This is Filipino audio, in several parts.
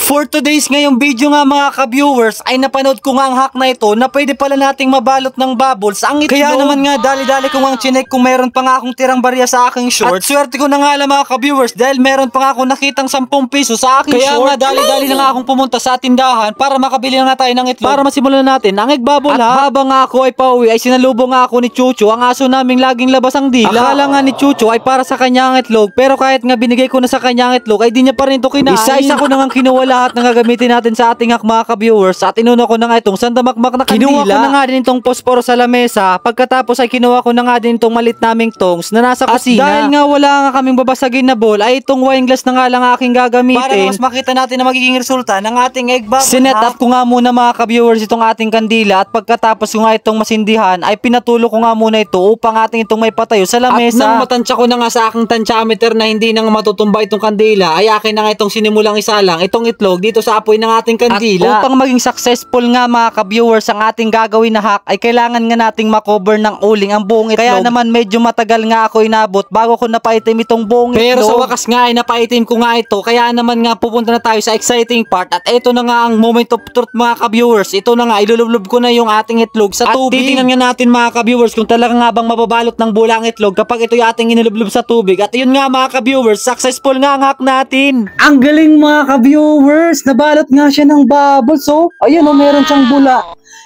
For today's ngayong video nga mga ka-viewers ay napanood ko nga ang hack na ito na pwede pala nating mabalot ng bubbles ang itlog. Kaya naman nga dali-dali ko nga chinek kung meron pa nga akong tirang barya sa aking shorts. At swerte ko na nga lang mga ka-viewers dahil meron pa nga akong nakitang 10 piso sa aking shorts. Kaya nga dali-dali na nga akong pumunta sa tindahan para makabili na nga tayo ng itlog. Para masimulan natin ang egg bubble. At habang nga ako ay pauwi ay sinalubong nga ako ni Chucho, ang aso naming laging labas ang dila. Akala nga ni Chucho ay para sa kanya ang itlog, pero kahit nga binigay ko na sa kanya ang itlog ay di niya pa rin ito kinain. Isa-isa ko na nga kinuha lahat ng gagamitin natin sa ating hack mga ka-viewers at inuna ko na nga itong sandamakmak na kandila. Kinuha ko na nga din itong posporo sa lamesa. Pagkatapos ay kinuha ko na nga din itong malit naming tongs na nasa kusina. At dahil nga wala nga kaming babasagin na bowl ay itong wine glass na nga lang aking gagamitin. Para mas makita natin na magiging resulta ng ating egg bubble. Sinet up ko nga muna mga ka-viewers itong ating kandila at pagkatapos ko nga itong masindihan ay pinatulo ko nga muna ito upang ating itong may patayo sa lamesa. At nang matansya ko na nga sa aking tansyameter na hindi na nga matutumba itong kandila ay akin na nga itong sinimulang isa lang itong itlog dito sa apoy ng ating kandila. At upang maging successful nga mga ka-viewers ang ating gagawin na hack ay kailangan nga nating makover ng uling ang buong itlog. Kaya naman medyo matagal nga ako inabot bago ko napaitim itong buong itlog. Pero sa wakas nga ay napaitim ko nga ito. Kaya naman nga pupunta na tayo sa exciting part at ito na nga ang moment of truth mga ka-viewers. Ito na nga ilulublob ko na yung ating itlog sa tubig. At titingnan nga natin mga ka-viewers kung talaga nga bang mababalot ng bula ang itlog kapag ito yung ating inulublob sa tubig. At yun nga mga ka-viewers, successful nga ang hack natin. Ang galing mga ka-viewers, nabalot nga siya ng bubbles. So, ayun o, meron siyang bula.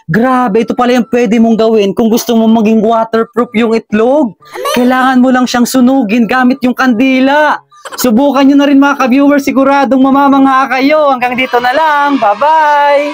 Grabe, ito pala yung pwede mong gawin kung gusto mong maging waterproof yung itlog. Kailangan mo lang siyang sunugin gamit yung kandila. Subukan nyo na rin mga ka-viewers, siguradong mamamangha kayo. Hanggang dito na lang, bye-bye!